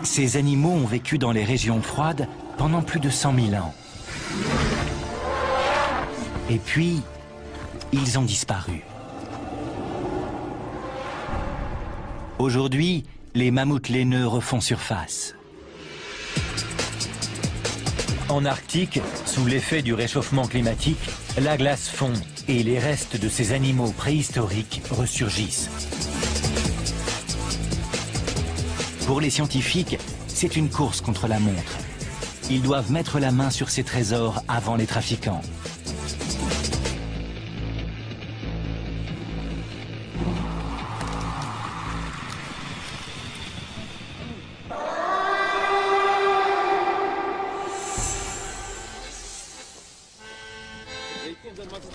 Ces animaux ont vécu dans les régions froides pendant plus de 100 000 ans. Et puis, ils ont disparu. Aujourd'hui, les mammouths laineux refont surface. En Arctique, sous l'effet du réchauffement climatique, la glace fond et les restes de ces animaux préhistoriques ressurgissent. Pour les scientifiques, c'est une course contre la montre. Ils doivent mettre la main sur ces trésors avant les trafiquants.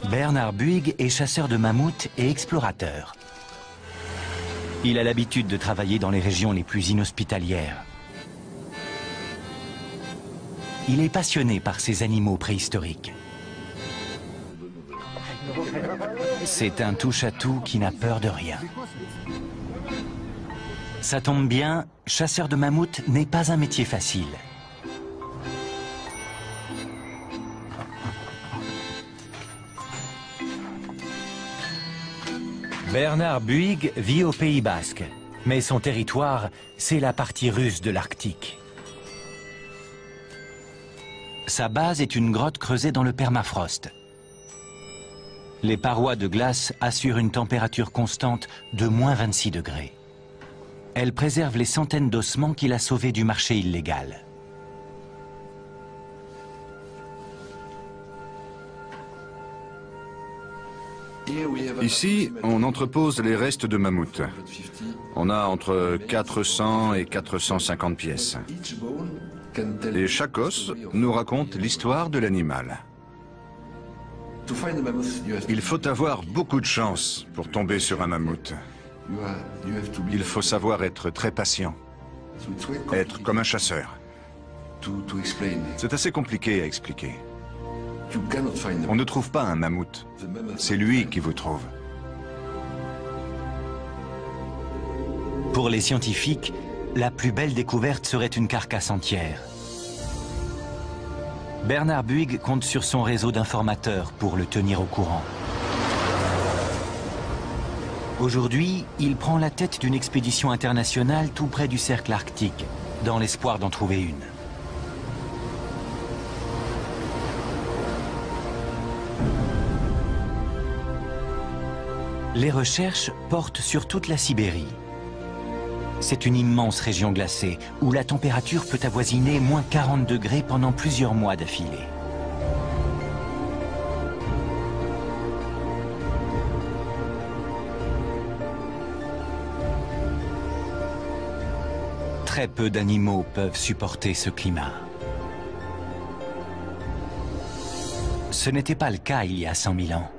Bernard Buig est chasseur de mammouths et explorateur. Il a l'habitude de travailler dans les régions les plus inhospitalières. Il est passionné par ces animaux préhistoriques. C'est un touche-à-tout qui n'a peur de rien. Ça tombe bien, chasseur de mammouths n'est pas un métier facile. Bernard Buig vit au Pays Basque, mais son territoire, c'est la partie russe de l'Arctique. Sa base est une grotte creusée dans le permafrost. Les parois de glace assurent une température constante de moins 26 degrés. Elle préserve les centaines d'ossements qu'il a sauvés du marché illégal. Ici, on entrepose les restes de mammouth. On a entre 400 et 450 pièces. Et chaque os nous raconte l'histoire de l'animal. Il faut avoir beaucoup de chance pour tomber sur un mammouth. Il faut savoir être très patient, être comme un chasseur. C'est assez compliqué à expliquer. On ne trouve pas un mammouth, c'est lui qui vous trouve. Pour les scientifiques, la plus belle découverte serait une carcasse entière. Bernard Buig compte sur son réseau d'informateurs pour le tenir au courant. Aujourd'hui, il prend la tête d'une expédition internationale tout près du cercle arctique, dans l'espoir d'en trouver une. Les recherches portent sur toute la Sibérie. C'est une immense région glacée où la température peut avoisiner moins 40 degrés pendant plusieurs mois d'affilée. Très peu d'animaux peuvent supporter ce climat. Ce n'était pas le cas il y a 100 000 ans.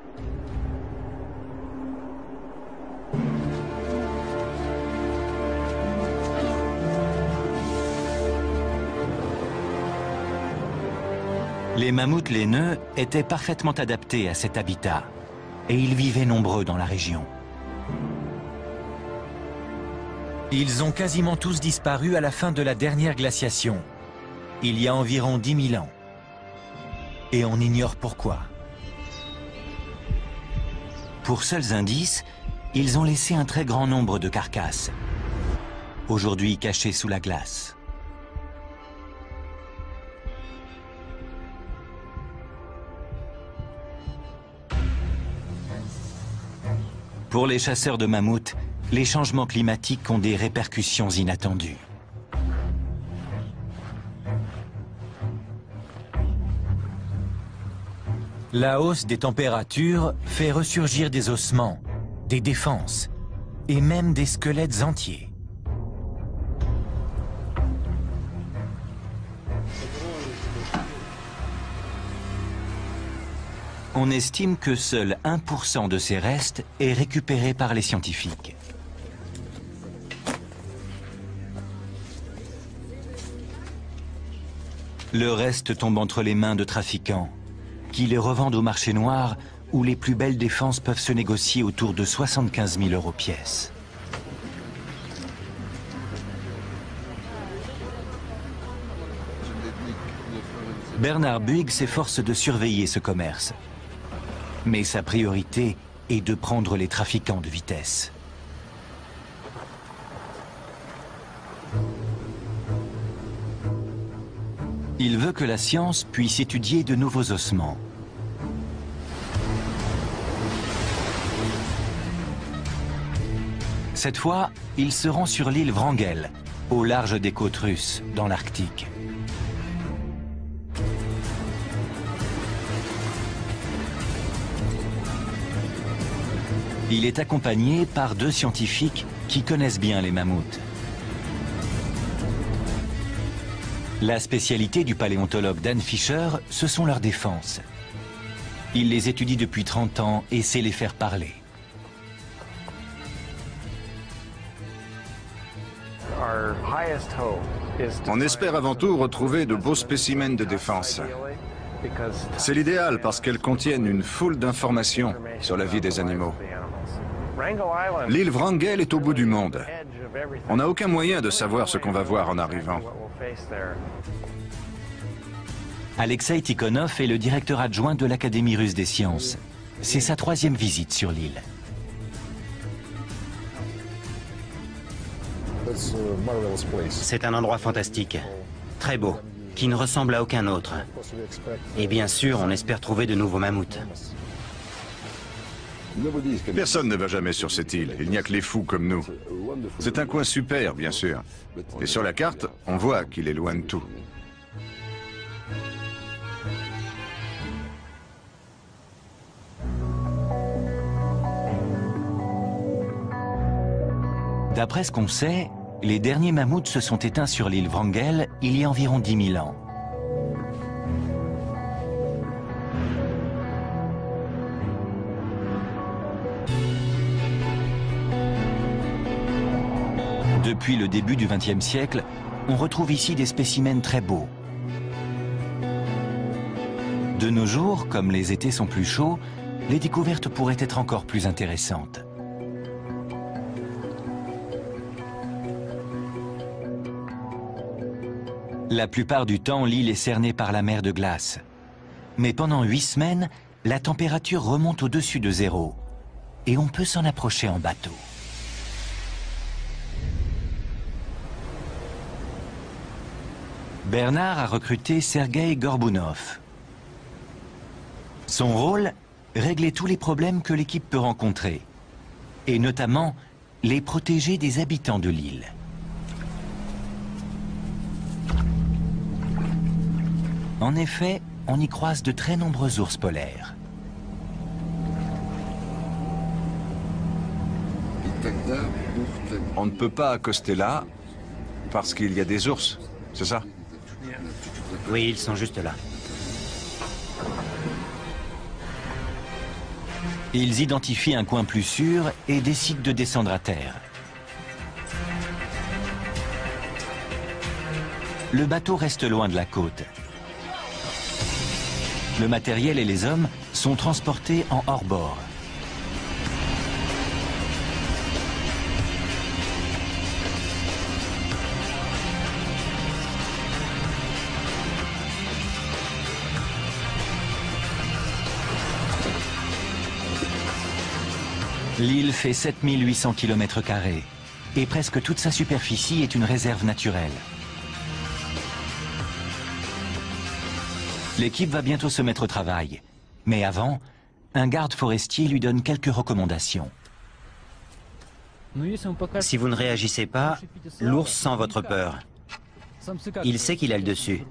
Les mammouths laineux étaient parfaitement adaptés à cet habitat et ils vivaient nombreux dans la région. Ils ont quasiment tous disparu à la fin de la dernière glaciation, il y a environ 10 000 ans. Et on ignore pourquoi. Pour seuls indices, ils ont laissé un très grand nombre de carcasses, aujourd'hui cachées sous la glace. Pour les chasseurs de mammouths, les changements climatiques ont des répercussions inattendues. La hausse des températures fait ressurgir des ossements, des défenses et même des squelettes entiers. On estime que seul 1% de ces restes est récupéré par les scientifiques. Le reste tombe entre les mains de trafiquants, qui les revendent au marché noir où les plus belles défenses peuvent se négocier autour de 75 000 € pièce. Bernard Buig s'efforce de surveiller ce commerce. Mais sa priorité est de prendre les trafiquants de vitesse. Il veut que la science puisse étudier de nouveaux ossements. Cette fois, il se rend sur l'île Wrangel, au large des côtes russes, dans l'Arctique. Il est accompagné par 2 scientifiques qui connaissent bien les mammouths. La spécialité du paléontologue Dan Fisher, ce sont leurs défenses. Il les étudie depuis 30 ans et sait les faire parler. On espère avant tout retrouver de beaux spécimens de défense. C'est l'idéal parce qu'elles contiennent une foule d'informations sur la vie des animaux. L'île Wrangel est au bout du monde. On n'a aucun moyen de savoir ce qu'on va voir en arrivant. Alexei Tikhonov est le directeur adjoint de l'Académie russe des sciences. C'est sa 3e visite sur l'île. C'est un endroit fantastique, très beau, qui ne ressemble à aucun autre. Et bien sûr, on espère trouver de nouveaux mammouths. Personne ne va jamais sur cette île, il n'y a que les fous comme nous. C'est un coin super, bien sûr. Et sur la carte, on voit qu'il est loin de tout. D'après ce qu'on sait, les derniers mammouths se sont éteints sur l'île Wrangel il y a environ 10 000 ans. Depuis le début du XXe siècle, on retrouve ici des spécimens très beaux. De nos jours, comme les étés sont plus chauds, les découvertes pourraient être encore plus intéressantes. La plupart du temps, l'île est cernée par la mer de glace. Mais pendant 8 semaines, la température remonte au-dessus de 0 et on peut s'en approcher en bateau. Bernard a recruté Sergueï Gorbounov. Son rôle, régler tous les problèmes que l'équipe peut rencontrer, et notamment les protéger des habitants de l'île. En effet, on y croise de très nombreux ours polaires. On ne peut pas accoster là parce qu'il y a des ours, c'est ça? Oui, ils sont juste là. Ils identifient un coin plus sûr et décident de descendre à terre. Le bateau reste loin de la côte. Le matériel et les hommes sont transportés en hors-bord. L'île fait 7800 km² et presque toute sa superficie est une réserve naturelle. L'équipe va bientôt se mettre au travail. Mais avant, un garde forestier lui donne quelques recommandations. Si vous ne réagissez pas, l'ours sent votre peur. Il sait qu'il a le dessus.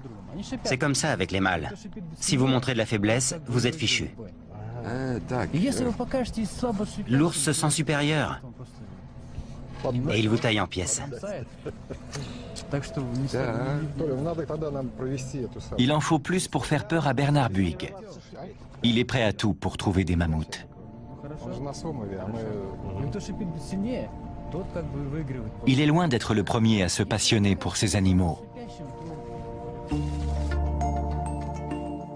C'est comme ça avec les mâles. Si vous montrez de la faiblesse, vous êtes fichu. L'ours se sent supérieur. Et il vous taille en pièces. Il en faut plus pour faire peur à Bernard Buig. Il est prêt à tout pour trouver des mammouths. Il est loin d'être le premier à se passionner pour ces animaux.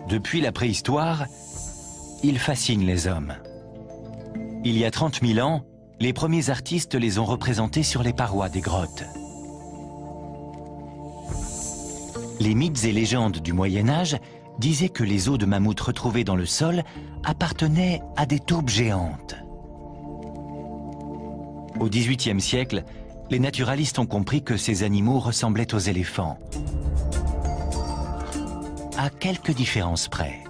Depuis la préhistoire, il fascine les hommes. Il y a 30 000 ans, les premiers artistes les ont représentés sur les parois des grottes. Les mythes et légendes du Moyen-Âge disait que les os de mammouth retrouvés dans le sol appartenaient à des taupes géantes. Au XVIIIe siècle, les naturalistes ont compris que ces animaux ressemblaient aux éléphants. À quelques différences près.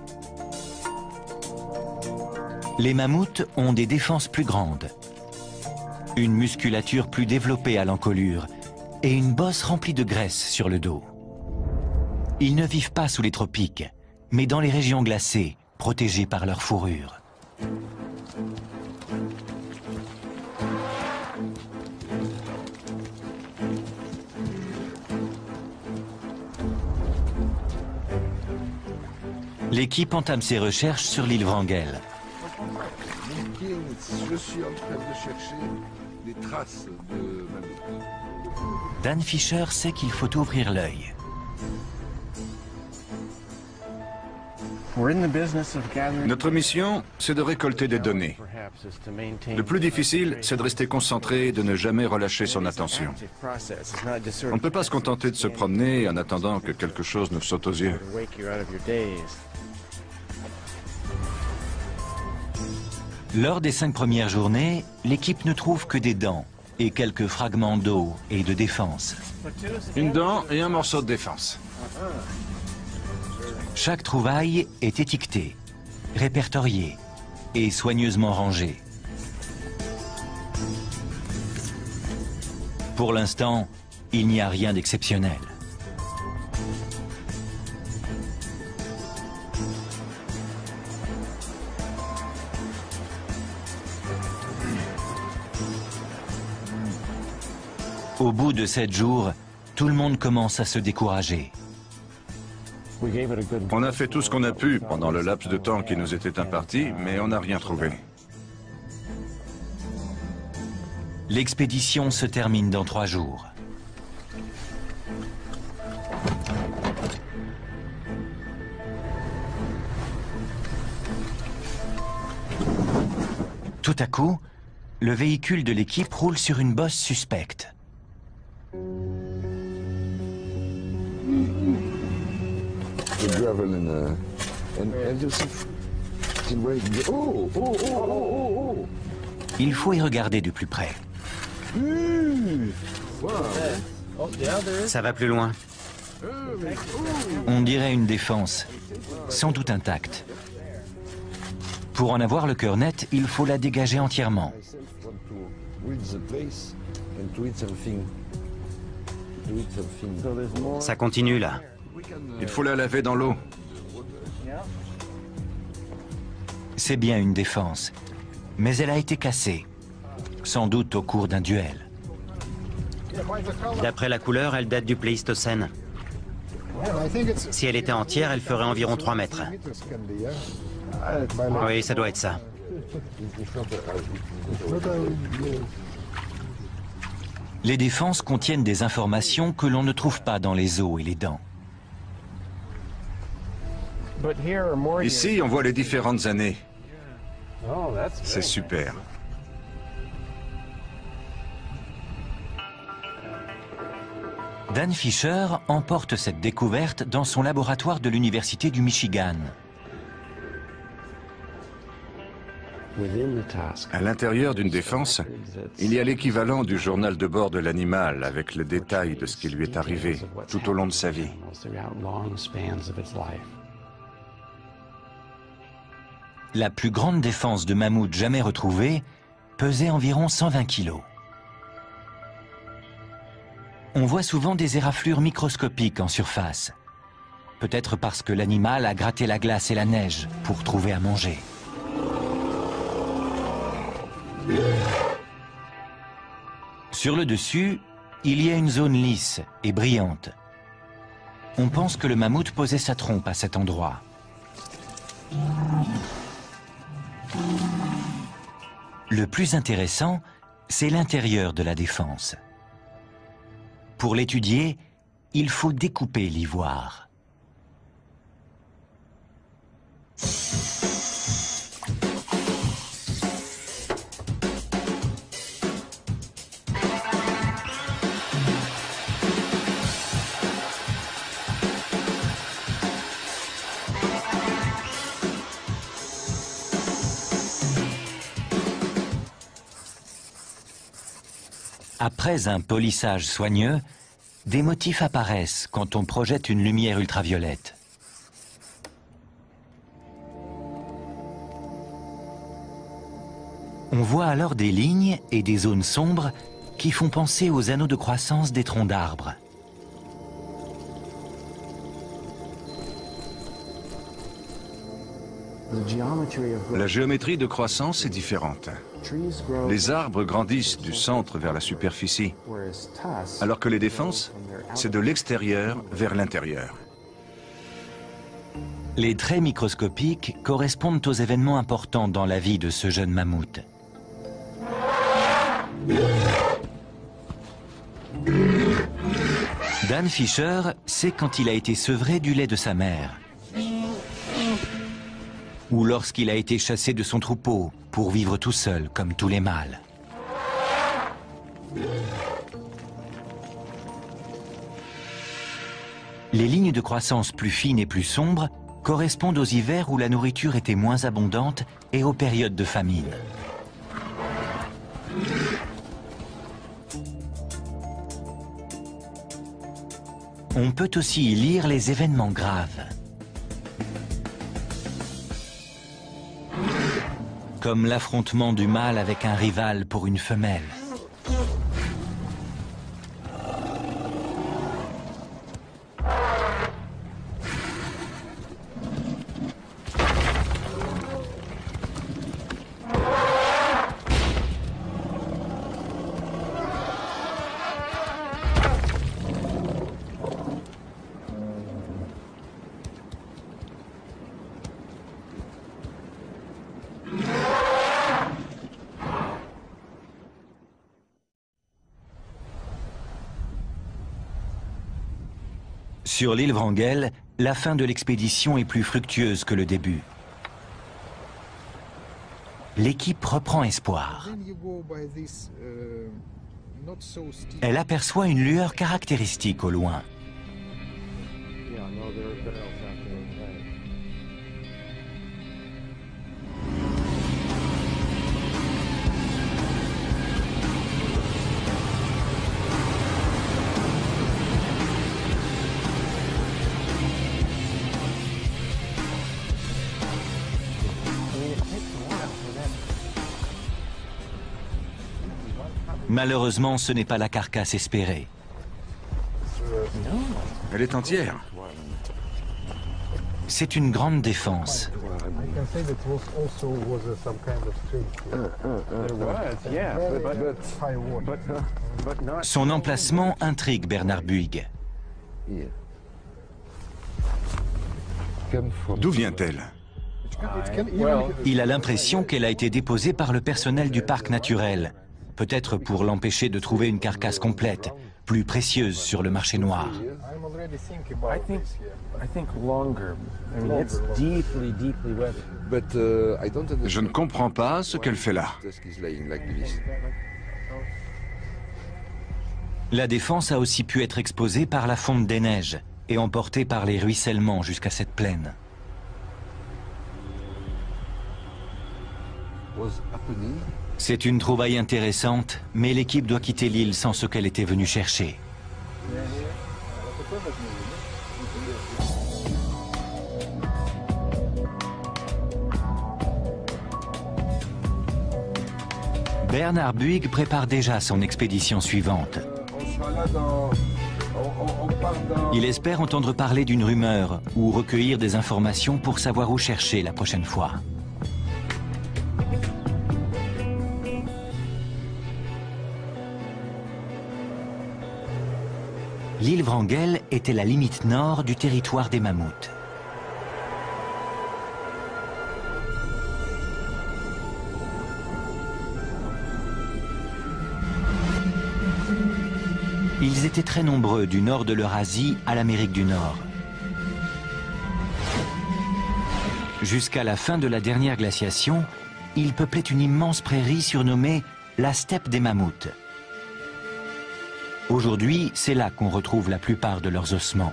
Les mammouths ont des défenses plus grandes, une musculature plus développée à l'encolure et une bosse remplie de graisse sur le dos. Ils ne vivent pas sous les tropiques, mais dans les régions glacées, protégés par leur fourrure. L'équipe entame ses recherches sur l'île Wrangel. Je suis en train de chercher des traces de mammouth. Dan Fisher sait qu'il faut ouvrir l'œil. Notre mission, c'est de récolter des données. Le plus difficile, c'est de rester concentré et de ne jamais relâcher son attention. On ne peut pas se contenter de se promener en attendant que quelque chose nous saute aux yeux. Lors des 5 premières journées, l'équipe ne trouve que des dents et quelques fragments d'eau et de défense. Une dent et un morceau de défense. Chaque trouvaille est étiquetée, répertoriée et soigneusement rangée. Pour l'instant, il n'y a rien d'exceptionnel. Au bout de 7 jours, tout le monde commence à se décourager. On a fait tout ce qu'on a pu pendant le laps de temps qui nous était imparti, mais on n'a rien trouvé. L'expédition se termine dans 3 jours. Tout à coup, le véhicule de l'équipe roule sur une bosse suspecte. Il faut y regarder de plus près. Ça va plus loin. On dirait une défense, sans doute intacte. Pour en avoir le cœur net, il faut la dégager entièrement. Ça continue là. Il faut la laver dans l'eau. C'est bien une défense, mais elle a été cassée, sans doute au cours d'un duel. D'après la couleur, elle date du Pléistocène. Si elle était entière, elle ferait environ 3 mètres. Oui, ça doit être ça. Les défenses contiennent des informations que l'on ne trouve pas dans les os et les dents. Ici, on voit les différentes années. C'est super. Dan Fisher emporte cette découverte dans son laboratoire de l'Université du Michigan. À l'intérieur d'une défense, il y a l'équivalent du journal de bord de l'animal avec le détail de ce qui lui est arrivé tout au long de sa vie. La plus grande défense de mammouth jamais retrouvée pesait environ 120 kilos. On voit souvent des éraflures microscopiques en surface. Peut-être parce que l'animal a gratté la glace et la neige pour trouver à manger. Sur le dessus, il y a une zone lisse et brillante. On pense que le mammouth posait sa trompe à cet endroit. Le plus intéressant, c'est l'intérieur de la défense. Pour l'étudier, il faut découper l'ivoire. Après un polissage soigneux, des motifs apparaissent quand on projette une lumière ultraviolette. On voit alors des lignes et des zones sombres qui font penser aux anneaux de croissance des troncs d'arbres. La géométrie de croissance est différente. Les arbres grandissent du centre vers la superficie, alors que les défenses, c'est de l'extérieur vers l'intérieur. Les traits microscopiques correspondent aux événements importants dans la vie de ce jeune mammouth. Dan Fisher sait quand il a été sevré du lait de sa mère, ou lorsqu'il a été chassé de son troupeau pour vivre tout seul comme tous les mâles. Les lignes de croissance plus fines et plus sombres correspondent aux hivers où la nourriture était moins abondante et aux périodes de famine. On peut aussi y lire les événements graves, comme l'affrontement du mâle avec un rival pour une femelle. Sur l'île Wrangel, la fin de l'expédition est plus fructueuse que le début. L'équipe reprend espoir. Elle aperçoit une lueur caractéristique au loin. Malheureusement, ce n'est pas la carcasse espérée. Elle est entière. C'est une grande défense. Son emplacement intrigue Bernard Buig. D'où vient-elle? Il a l'impression qu'elle a été déposée par le personnel du parc naturel, peut-être pour l'empêcher de trouver une carcasse complète, plus précieuse sur le marché noir. Je ne comprends pas ce qu'elle fait là. La défense a aussi pu être exposée par la fonte des neiges et emportée par les ruissellements jusqu'à cette plaine. C'est une trouvaille intéressante, mais l'équipe doit quitter l'île sans ce qu'elle était venue chercher. Bernard Buig prépare déjà son expédition suivante. Il espère entendre parler d'une rumeur ou recueillir des informations pour savoir où chercher la prochaine fois. L'île Wrangel était la limite nord du territoire des mammouths. Ils étaient très nombreux du nord de l'Eurasie à l'Amérique du Nord. Jusqu'à la fin de la dernière glaciation, ils peuplaient une immense prairie surnommée la steppe des mammouths. Aujourd'hui, c'est là qu'on retrouve la plupart de leurs ossements.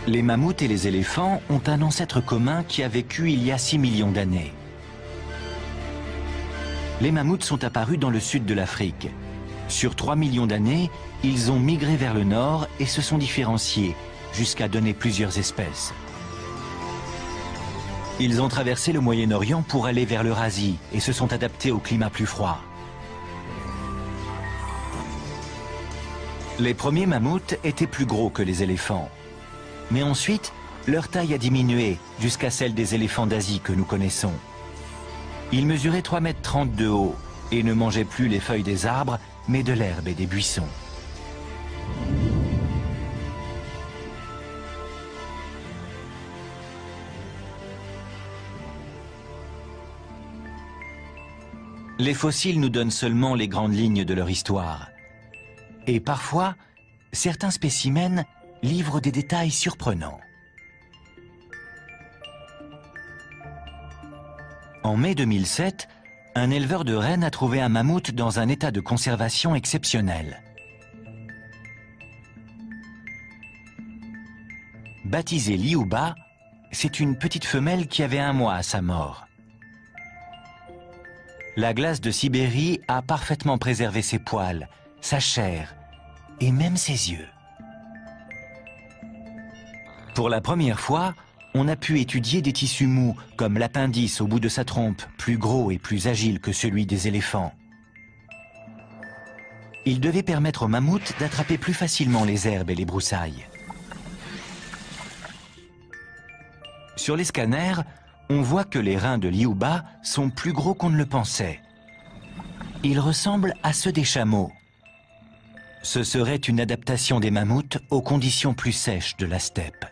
Les mammouths et les éléphants ont un ancêtre commun qui a vécu il y a 6 millions d'années. Les mammouths sont apparus dans le sud de l'Afrique. Sur 3 millions d'années, ils ont migré vers le nord et se sont différenciés, jusqu'à donner plusieurs espèces. Ils ont traversé le Moyen-Orient pour aller vers l'Eurasie et se sont adaptés au climat plus froid. Les premiers mammouths étaient plus gros que les éléphants. Mais ensuite, leur taille a diminué jusqu'à celle des éléphants d'Asie que nous connaissons. Ils mesuraient 3,30 m de haut et ne mangeaient plus les feuilles des arbres, mais de l'herbe et des buissons. Les fossiles nous donnent seulement les grandes lignes de leur histoire. Et parfois, certains spécimens livrent des détails surprenants. En mai 2007, un éleveur de rennes a trouvé un mammouth dans un état de conservation exceptionnel. Baptisée Liuba, c'est une petite femelle qui avait 1 mois à sa mort. La glace de Sibérie a parfaitement préservé ses poils, sa chair et même ses yeux. Pour la première fois, on a pu étudier des tissus mous, comme l'appendice au bout de sa trompe, plus gros et plus agile que celui des éléphants. Il devait permettre aux mammouths d'attraper plus facilement les herbes et les broussailles. Sur les scanners, on voit que les reins de Liuba sont plus gros qu'on ne le pensait. Ils ressemblent à ceux des chameaux. Ce serait une adaptation des mammouths aux conditions plus sèches de la steppe.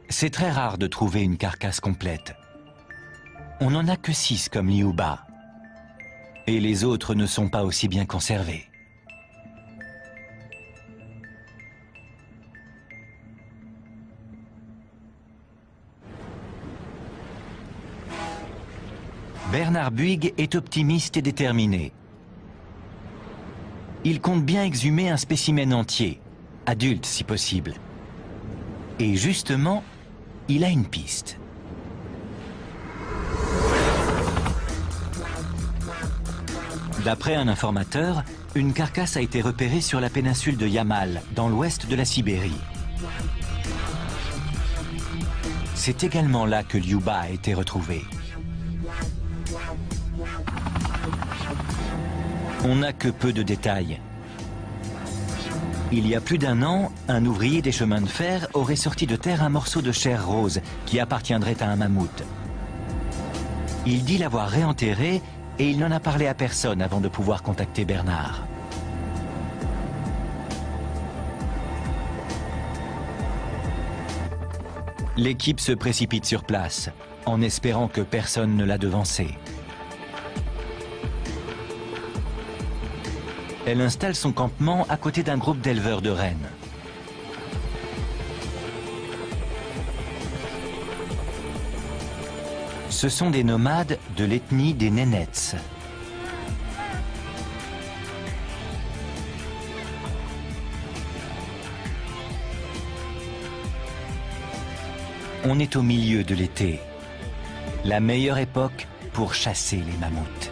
C'est très rare de trouver une carcasse complète. On n'en a que 6 comme Liuba. Et les autres ne sont pas aussi bien conservés. Bernard Buig est optimiste et déterminé. Il compte bien exhumer un spécimen entier, adulte si possible. Et justement, il a une piste. D'après un informateur, une carcasse a été repérée sur la péninsule de Yamal, dans l'ouest de la Sibérie. C'est également là que Liuba a été retrouvé. On n'a que peu de détails. Il y a plus d'1 an, un ouvrier des chemins de fer aurait sorti de terre un morceau de chair rose qui appartiendrait à un mammouth. Il dit l'avoir réenterré et il n'en a parlé à personne avant de pouvoir contacter Bernard. L'équipe se précipite sur place, en espérant que personne ne l'a devancé. Elle installe son campement à côté d'un groupe d'éleveurs de rennes. Ce sont des nomades de l'ethnie des Nénètes. On est au milieu de l'été, la meilleure époque pour chasser les mammouths.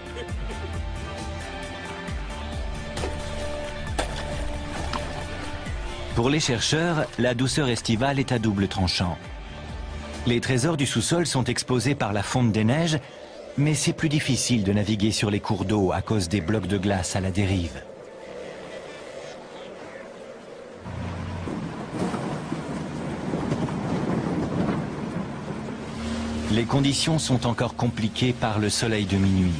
Pour les chercheurs, la douceur estivale est à double tranchant. Les trésors du sous-sol sont exposés par la fonte des neiges, mais c'est plus difficile de naviguer sur les cours d'eau à cause des blocs de glace à la dérive. Les conditions sont encore compliquées par le soleil de minuit.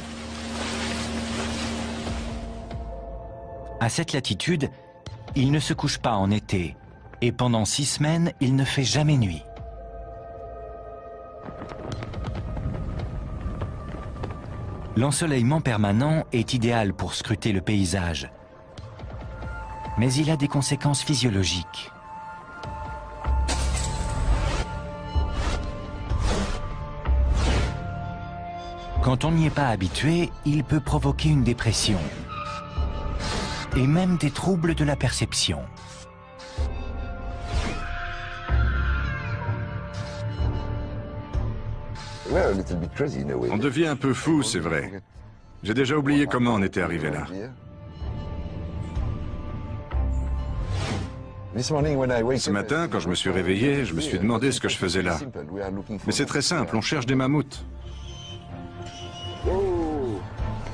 À cette latitude, il ne se couche pas en été, et pendant 6 semaines, il ne fait jamais nuit. L'ensoleillement permanent est idéal pour scruter le paysage, mais il a des conséquences physiologiques. Quand on n'y est pas habitué, il peut provoquer une dépression et même des troubles de la perception. On devient un peu fou, c'est vrai. J'ai déjà oublié comment on était arrivé là. Ce matin, quand je me suis réveillé, je me suis demandé ce que je faisais là. Mais c'est très simple, on cherche des mammouths.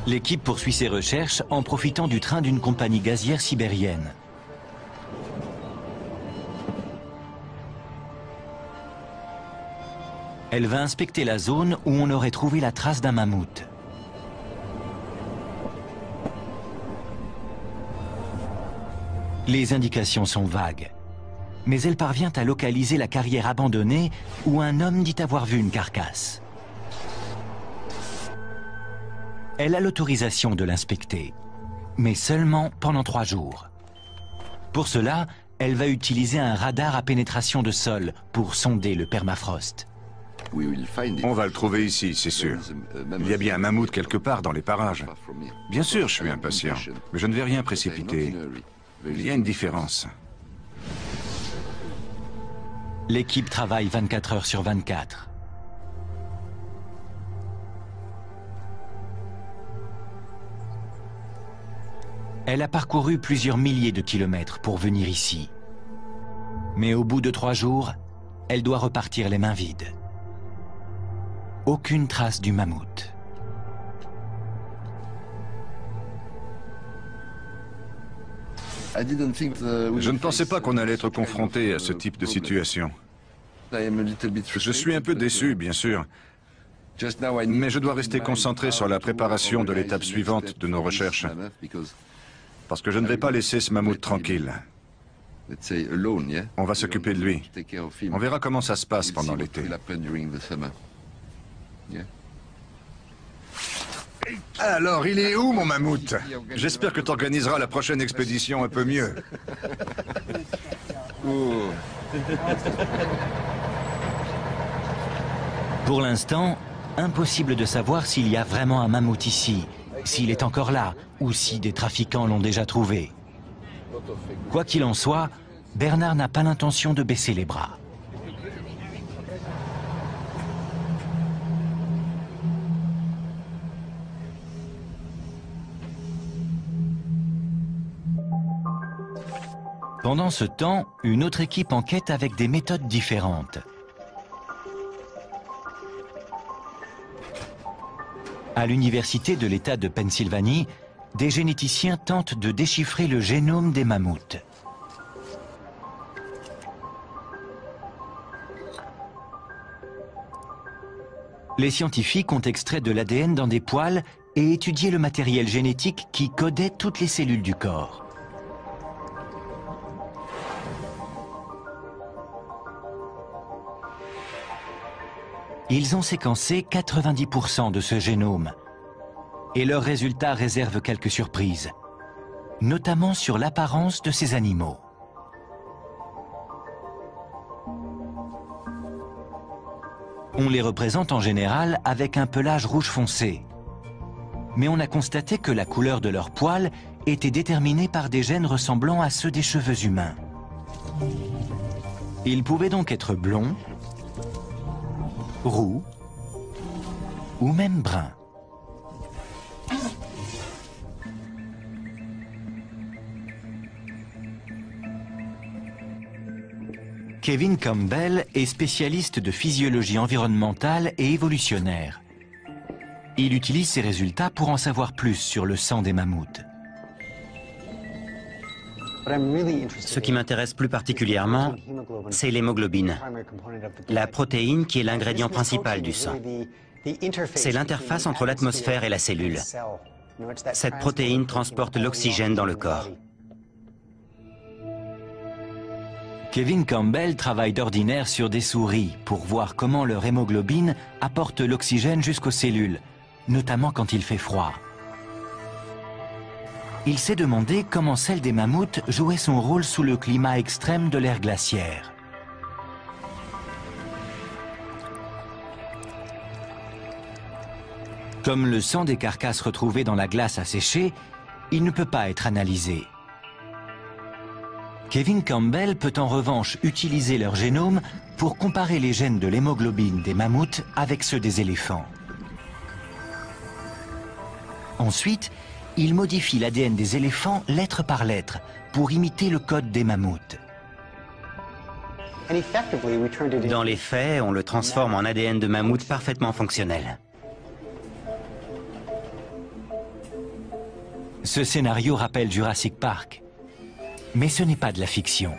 L'équipe poursuit ses recherches en profitant du train d'une compagnie gazière sibérienne. Elle va inspecter la zone où on aurait trouvé la trace d'un mammouth. Les indications sont vagues, mais elle parvient à localiser la carrière abandonnée où un homme dit avoir vu une carcasse. Elle a l'autorisation de l'inspecter, mais seulement pendant 3 jours. Pour cela, elle va utiliser un radar à pénétration de sol pour sonder le permafrost. On va le trouver ici, c'est sûr. Il y a bien un mammouth quelque part dans les parages. Bien sûr, je suis impatient, mais je ne vais rien précipiter. Il y a une différence. L'équipe travaille 24 heures sur 24. Elle a parcouru plusieurs milliers de kilomètres pour venir ici. Mais au bout de 3 jours, elle doit repartir les mains vides. Aucune trace du mammouth. Je ne pensais pas qu'on allait être confronté à ce type de situation. Je suis un peu déçu, bien sûr. Mais je dois rester concentré sur la préparation de l'étape suivante de nos recherches. Parce que je ne vais pas laisser ce mammouth tranquille. On va s'occuper de lui. On verra comment ça se passe pendant l'été. Alors, il est où, mon mammouth? J'espère que tu organiseras la prochaine expédition un peu mieux. Pour l'instant, impossible de savoir s'il y a vraiment un mammouth ici, s'il est encore là, ou si des trafiquants l'ont déjà trouvé. Quoi qu'il en soit, Bernard n'a pas l'intention de baisser les bras. Pendant ce temps, une autre équipe enquête avec des méthodes différentes. À l'université de l'État de Pennsylvanie, des généticiens tentent de déchiffrer le génome des mammouths. Les scientifiques ont extrait de l'ADN dans des poils et étudié le matériel génétique qui codait toutes les cellules du corps. Ils ont séquencé 90% de ce génome. Et leurs résultats réservent quelques surprises, notamment sur l'apparence de ces animaux. On les représente en général avec un pelage rouge foncé. Mais on a constaté que la couleur de leurs poils était déterminée par des gènes ressemblant à ceux des cheveux humains. Ils pouvaient donc être blonds, roux ou même bruns. Kevin Campbell est spécialiste de physiologie environnementale et évolutionnaire. Il utilise ces résultats pour en savoir plus sur le sang des mammouths. Ce qui m'intéresse plus particulièrement, c'est l'hémoglobine, la protéine qui est l'ingrédient principal du sang. C'est l'interface entre l'atmosphère et la cellule. Cette protéine transporte l'oxygène dans le corps. Kevin Campbell travaille d'ordinaire sur des souris pour voir comment leur hémoglobine apporte l'oxygène jusqu'aux cellules, notamment quand il fait froid. Il s'est demandé comment celle des mammouths jouait son rôle sous le climat extrême de l'ère glaciaire. Comme le sang des carcasses retrouvées dans la glace a séché, il ne peut pas être analysé. Kevin Campbell peut en revanche utiliser leur génome pour comparer les gènes de l'hémoglobine des mammouths avec ceux des éléphants. Ensuite, il modifie l'ADN des éléphants lettre par lettre pour imiter le code des mammouths. Dans les faits, on le transforme en ADN de mammouth parfaitement fonctionnel. Ce scénario rappelle Jurassic Park. Mais ce n'est pas de la fiction.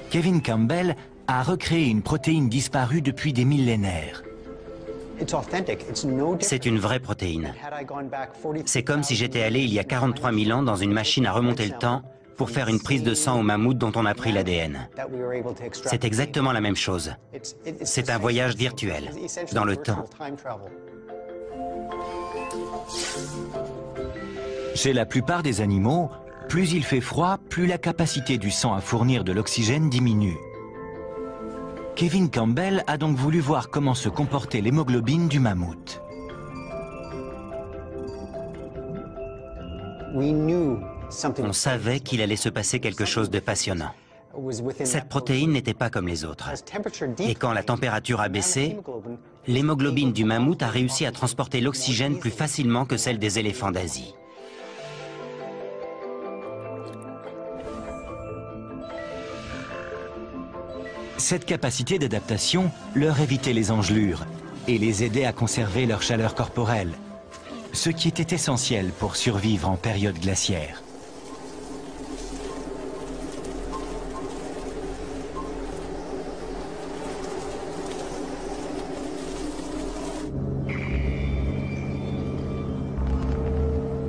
Kevin Campbell a recréé une protéine disparue depuis des millénaires. C'est une vraie protéine. C'est comme si j'étais allé il y a 43 000 ans dans une machine à remonter le temps pour faire une prise de sang au mammouth dont on a pris l'ADN. C'est exactement la même chose. C'est un voyage virtuel, dans le temps. Chez la plupart des animaux, plus il fait froid, plus la capacité du sang à fournir de l'oxygène diminue. Kevin Campbell a donc voulu voir comment se comportait l'hémoglobine du mammouth. On savait qu'il allait se passer quelque chose de passionnant. Cette protéine n'était pas comme les autres. Et quand la température a baissé, l'hémoglobine du mammouth a réussi à transporter l'oxygène plus facilement que celle des éléphants d'Asie. Cette capacité d'adaptation leur évitait les engelures et les aidait à conserver leur chaleur corporelle, ce qui était essentiel pour survivre en période glaciaire.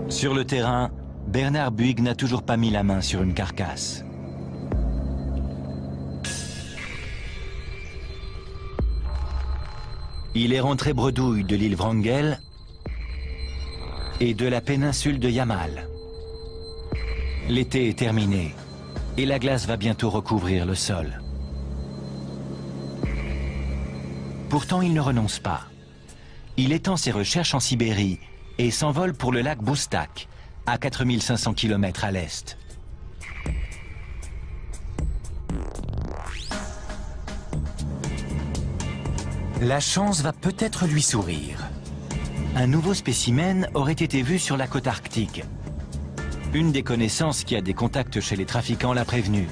Sur le terrain, Bernard Buig n'a toujours pas mis la main sur une carcasse. Il est rentré bredouille de l'île Wrangel et de la péninsule de Yamal. L'été est terminé et la glace va bientôt recouvrir le sol. Pourtant, il ne renonce pas. Il étend ses recherches en Sibérie et s'envole pour le lac Boustak, à 4500 km à l'est. La chance va peut-être lui sourire. Un nouveau spécimen aurait été vu sur la côte arctique. Une des connaissances qui a des contacts chez les trafiquants l'a prévenu.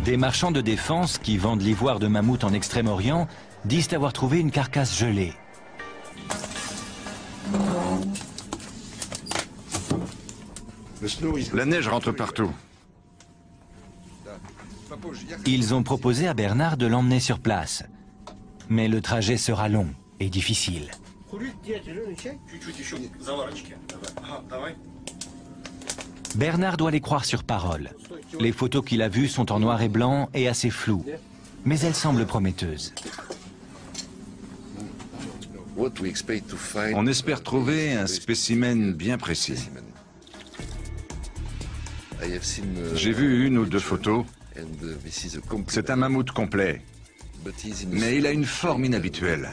Des marchands de défense qui vendent l'ivoire de mammouth en Extrême-Orient disent avoir trouvé une carcasse gelée. La neige rentre partout. Ils ont proposé à Bernard de l'emmener sur place. Mais le trajet sera long et difficile. Bernard doit les croire sur parole. Les photos qu'il a vues sont en noir et blanc et assez floues. Mais elles semblent prometteuses. On espère trouver un spécimen bien précis. J'ai vu une ou deux photos. C'est un mammouth complet. Mais il a une forme inhabituelle.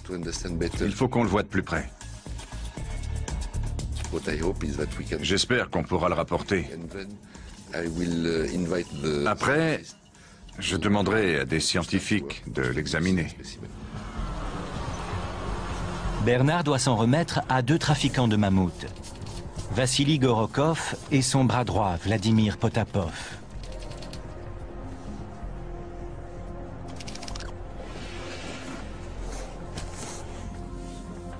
Il faut qu'on le voie de plus près. J'espère qu'on pourra le rapporter. Après, je demanderai à des scientifiques de l'examiner. Bernard doit s'en remettre à deux trafiquants de mammouths. Vassili Gorokov et son bras droit, Vladimir Potapov.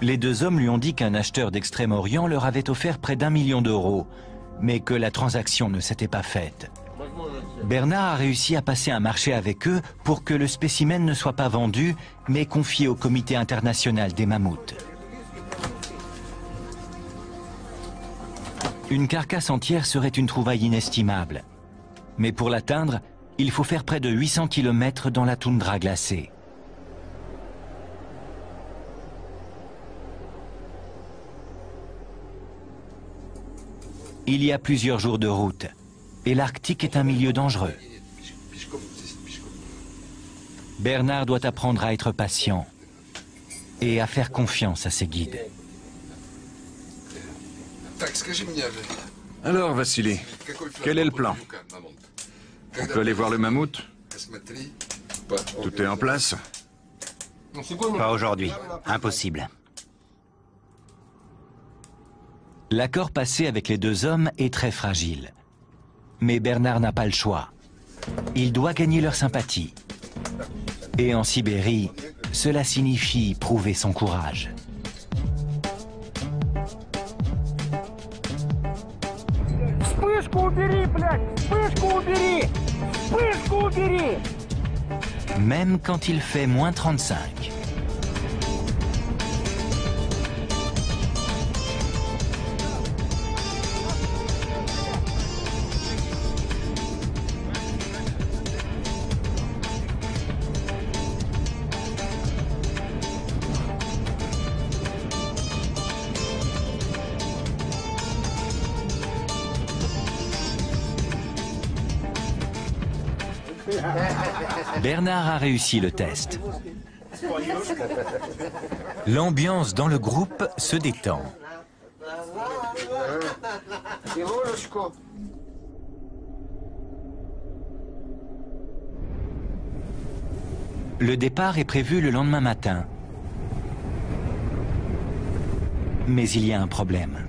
Les deux hommes lui ont dit qu'un acheteur d'Extrême-Orient leur avait offert près d'1 million d'euros, mais que la transaction ne s'était pas faite. Bernard a réussi à passer un marché avec eux pour que le spécimen ne soit pas vendu, mais confié au Comité international des mammouths. Une carcasse entière serait une trouvaille inestimable. Mais pour l'atteindre, il faut faire près de 800 km dans la toundra glacée. Il y a plusieurs jours de route, et l'Arctique est un milieu dangereux. Bernard doit apprendre à être patient et à faire confiance à ses guides. Alors, Vassili, quel est le plan? On peut aller voir le mammouth? Tout est en place? Pas aujourd'hui. Impossible. L'accord passé avec les deux hommes est très fragile. Mais Bernard n'a pas le choix. Il doit gagner leur sympathie. Et en Sibérie, cela signifie prouver son courage. Même quand il fait moins 35. Bernard a réussi le test. L'ambiance dans le groupe se détend. Le départ est prévu le lendemain matin. Mais il y a un problème.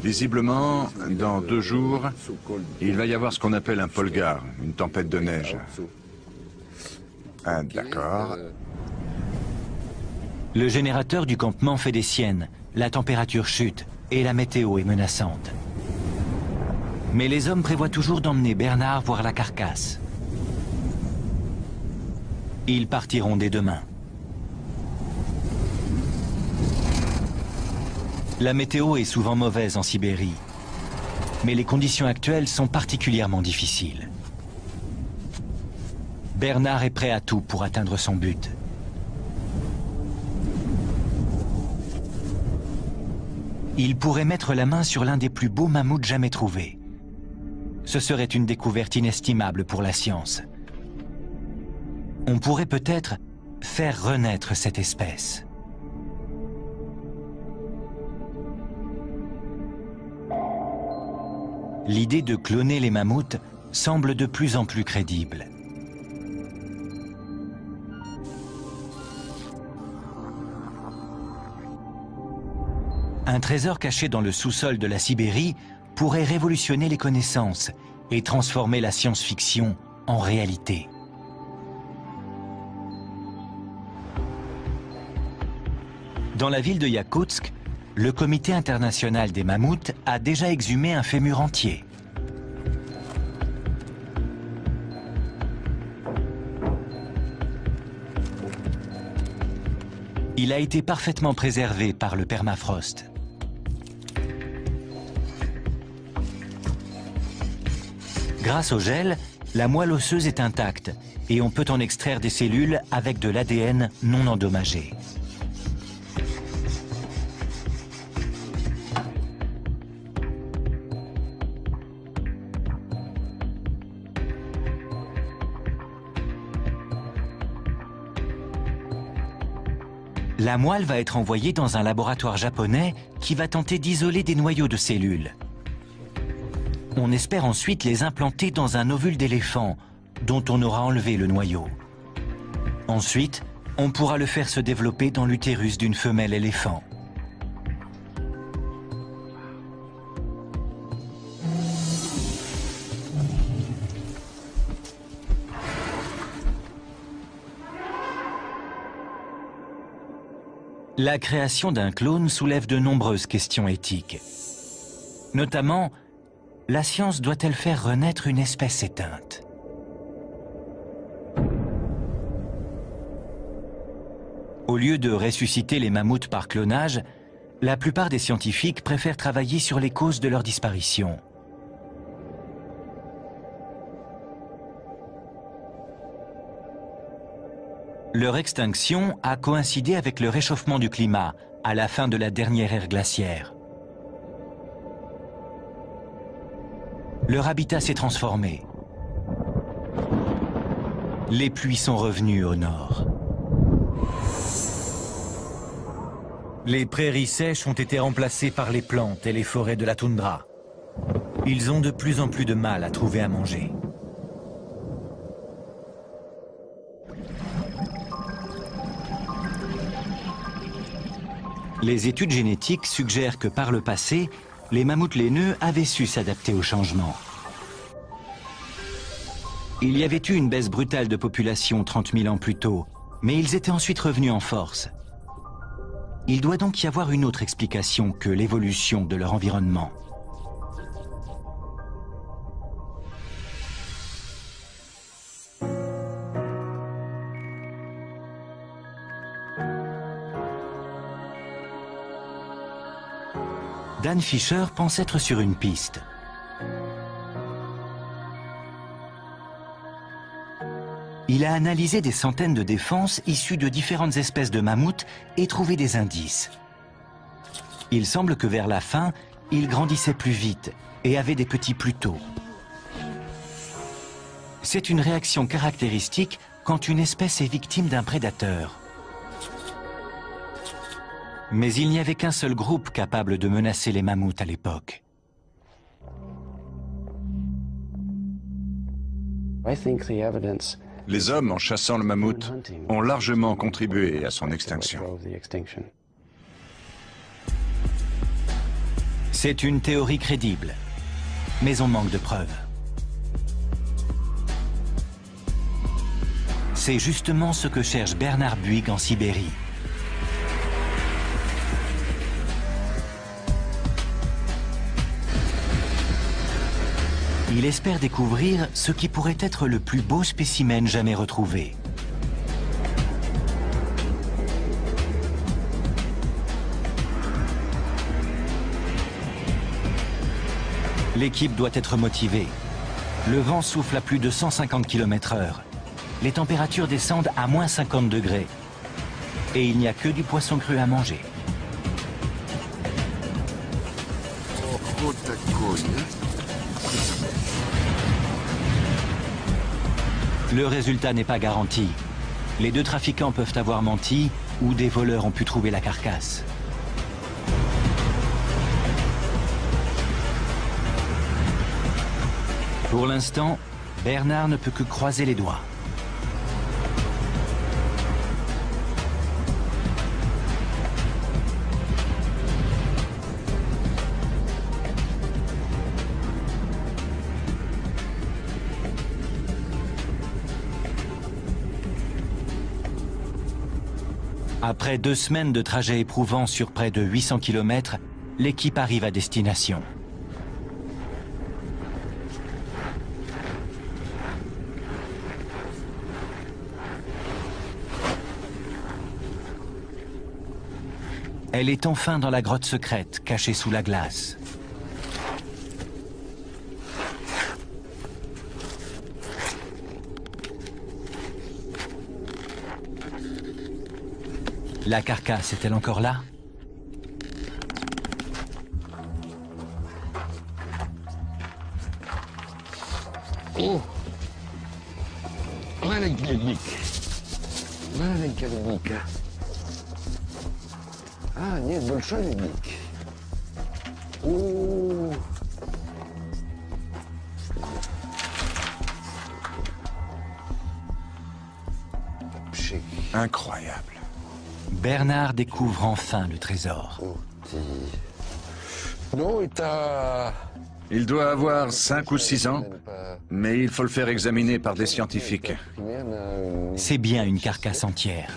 Visiblement, dans 2 jours, il va y avoir ce qu'on appelle un polgar, une tempête de neige. Ah, d'accord. Le générateur du campement fait des siennes, la température chute et la météo est menaçante. Mais les hommes prévoient toujours d'emmener Bernard voir la carcasse. Ils partiront dès demain. La météo est souvent mauvaise en Sibérie, mais les conditions actuelles sont particulièrement difficiles. Bernard est prêt à tout pour atteindre son but. Il pourrait mettre la main sur l'un des plus beaux mammouths jamais trouvés. Ce serait une découverte inestimable pour la science. On pourrait peut-être faire renaître cette espèce. L'idée de cloner les mammouths semble de plus en plus crédible. Un trésor caché dans le sous-sol de la Sibérie pourrait révolutionner les connaissances et transformer la science-fiction en réalité. Dans la ville de Yakoutsk, le Comité international des mammouths a déjà exhumé un fémur entier. Il a été parfaitement préservé par le permafrost. Grâce au gel, la moelle osseuse est intacte et on peut en extraire des cellules avec de l'ADN non endommagé. La moelle va être envoyée dans un laboratoire japonais qui va tenter d'isoler des noyaux de cellules. On espère ensuite les implanter dans un ovule d'éléphant, dont on aura enlevé le noyau. Ensuite, on pourra le faire se développer dans l'utérus d'une femelle éléphant. La création d'un clone soulève de nombreuses questions éthiques. Notamment, la science doit-elle faire renaître une espèce éteinte? Au lieu de ressusciter les mammouths par clonage, la plupart des scientifiques préfèrent travailler sur les causes de leur disparition. Leur extinction a coïncidé avec le réchauffement du climat à la fin de la dernière ère glaciaire. Leur habitat s'est transformé Les pluies sont revenues au nord. Les prairies sèches ont été remplacées par les plantes et les forêts de la toundra. Ils ont de plus en plus de mal à trouver à manger. Les études génétiques suggèrent que par le passé, les mammouths laineux avaient su s'adapter au changement. Il y avait eu une baisse brutale de population 30 000 ans plus tôt, mais ils étaient ensuite revenus en force. Il doit donc y avoir une autre explication que l'évolution de leur environnement. Dan Fisher pense être sur une piste. Il a analysé des centaines de défenses issues de différentes espèces de mammouths et trouvé des indices. Il semble que vers la fin, ils grandissaient plus vite et avaient des petits plus tôt. C'est une réaction caractéristique quand une espèce est victime d'un prédateur. Mais il n'y avait qu'un seul groupe capable de menacer les mammouths à l'époque. Les hommes, en chassant le mammouth, ont largement contribué à son extinction. C'est une théorie crédible, mais on manque de preuves. C'est justement ce que cherche Bernard Buig en Sibérie. Il espère découvrir ce qui pourrait être le plus beau spécimen jamais retrouvé. L'équipe doit être motivée. Le vent souffle à plus de 150 km/h. Les températures descendent à moins 50 degrés. Et il n'y a que du poisson cru à manger. Le résultat n'est pas garanti. Les deux trafiquants peuvent avoir menti ou des voleurs ont pu trouver la carcasse. Pour l'instant, Bernard ne peut que croiser les doigts. Après 2 semaines de trajet éprouvant sur près de 800 km, l'équipe arrive à destination. Elle est enfin dans la grotte secrète, cachée sous la glace. La carcasse est-elle encore là? О, маленький ледник. Маленький ледник. А, нет, большой ледник. О. Incroyable. Bernard découvre enfin le trésor. Il doit avoir 5 ou 6 ans, mais il faut le faire examiner par des scientifiques. C'est bien une carcasse entière.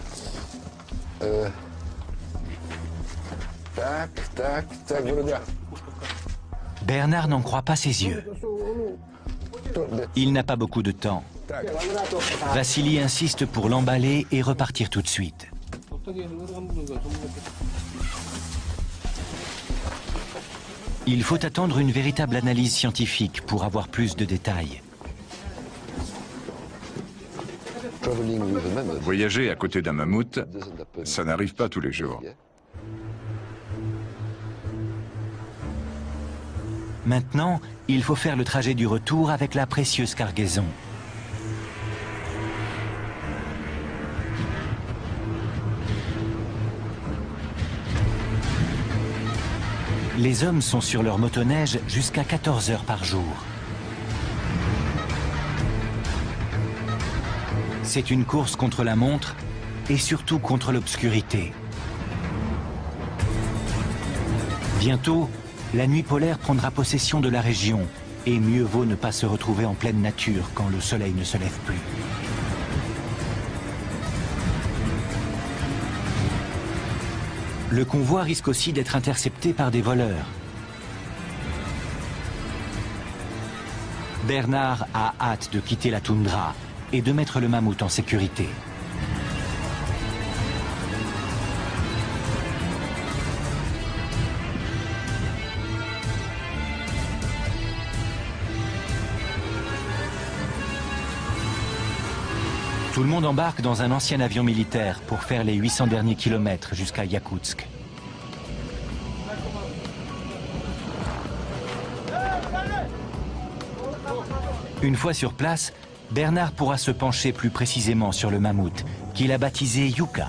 Bernard n'en croit pas ses yeux. Il n'a pas beaucoup de temps. Vassili insiste pour l'emballer et repartir tout de suite. Il faut attendre une véritable analyse scientifique pour avoir plus de détails. Voyager à côté d'un mammouth, ça n'arrive pas tous les jours. Maintenant, il faut faire le trajet du retour avec la précieuse cargaison. Les hommes sont sur leur motoneige jusqu'à 14 heures par jour. C'est une course contre la montre et surtout contre l'obscurité. Bientôt, la nuit polaire prendra possession de la région et mieux vaut ne pas se retrouver en pleine nature quand le soleil ne se lève plus. Le convoi risque aussi d'être intercepté par des voleurs. Bernard a hâte de quitter la toundra et de mettre le mammouth en sécurité. Tout le monde embarque dans un ancien avion militaire pour faire les 800 derniers kilomètres jusqu'à Yakoutsk. Une fois sur place, Bernard pourra se pencher plus précisément sur le mammouth, qu'il a baptisé Yuka.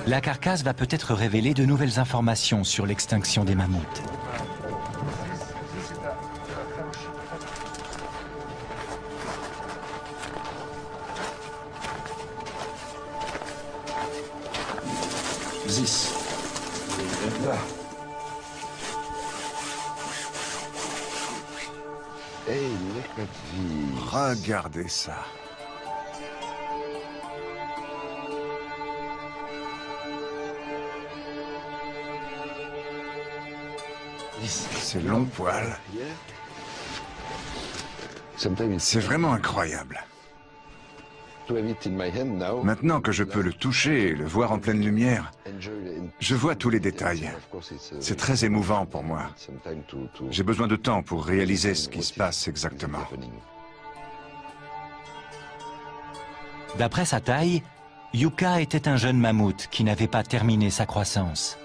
La carcasse va peut-être révéler de nouvelles informations sur l'extinction des mammouths. Regardez ça. Ces longs poils. C'est vraiment incroyable. Maintenant que je peux le toucher et le voir en pleine lumière, je vois tous les détails. C'est très émouvant pour moi. J'ai besoin de temps pour réaliser ce qui se passe exactement. D'après sa taille, Yuka était un jeune mammouth qui n'avait pas terminé sa croissance.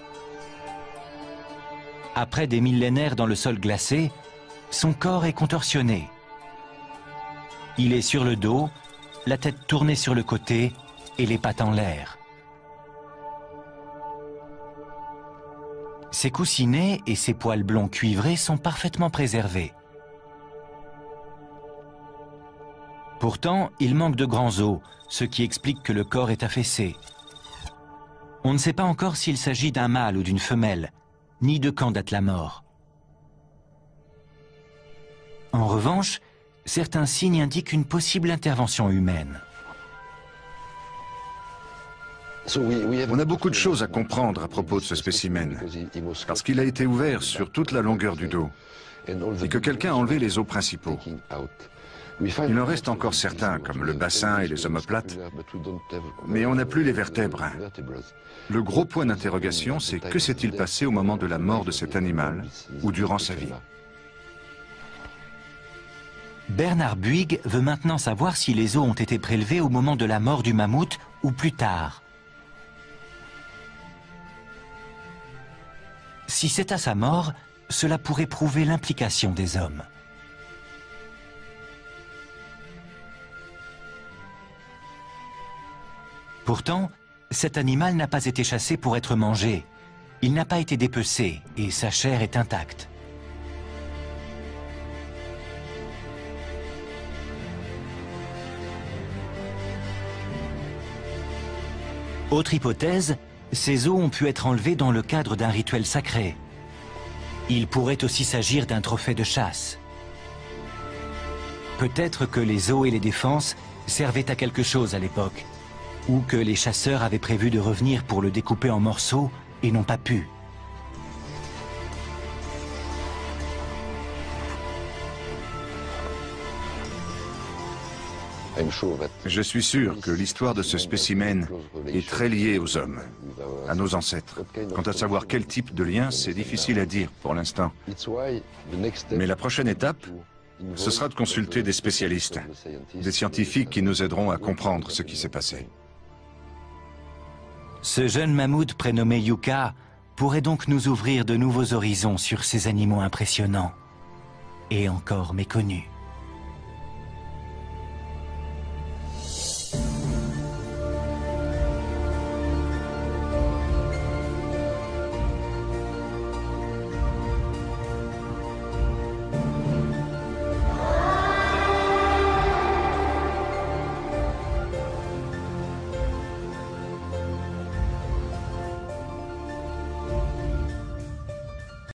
Après des millénaires dans le sol glacé, son corps est contorsionné. Il est sur le dos, la tête tournée sur le côté et les pattes en l'air. Ses coussinets et ses poils blonds cuivrés sont parfaitement préservés. Pourtant, il manque de grands os, ce qui explique que le corps est affaissé. On ne sait pas encore s'il s'agit d'un mâle ou d'une femelle, ni de quand date la mort. En revanche, certains signes indiquent une possible intervention humaine. On a beaucoup de choses à comprendre à propos de ce spécimen, parce qu'il a été ouvert sur toute la longueur du dos, et que quelqu'un a enlevé les os principaux. Il en reste encore certains, comme le bassin et les omoplates, mais on n'a plus les vertèbres. Le gros point d'interrogation, c'est que s'est-il passé au moment de la mort de cet animal, ou durant sa vie? Bernard Buig veut maintenant savoir si les os ont été prélevés au moment de la mort du mammouth ou plus tard. Si c'est à sa mort, cela pourrait prouver l'implication des hommes. Pourtant, cet animal n'a pas été chassé pour être mangé. Il n'a pas été dépecé et sa chair est intacte. Autre hypothèse, ces os ont pu être enlevés dans le cadre d'un rituel sacré. Il pourrait aussi s'agir d'un trophée de chasse. Peut-être que les os et les défenses servaient à quelque chose à l'époque, ou que les chasseurs avaient prévu de revenir pour le découper en morceaux et n'ont pas pu. Je suis sûr que l'histoire de ce spécimen est très liée aux hommes, à nos ancêtres. Quant à savoir quel type de lien, c'est difficile à dire pour l'instant. Mais la prochaine étape, ce sera de consulter des spécialistes, des scientifiques qui nous aideront à comprendre ce qui s'est passé. Ce jeune mammouth prénommé Yuka pourrait donc nous ouvrir de nouveaux horizons sur ces animaux impressionnants et encore méconnus.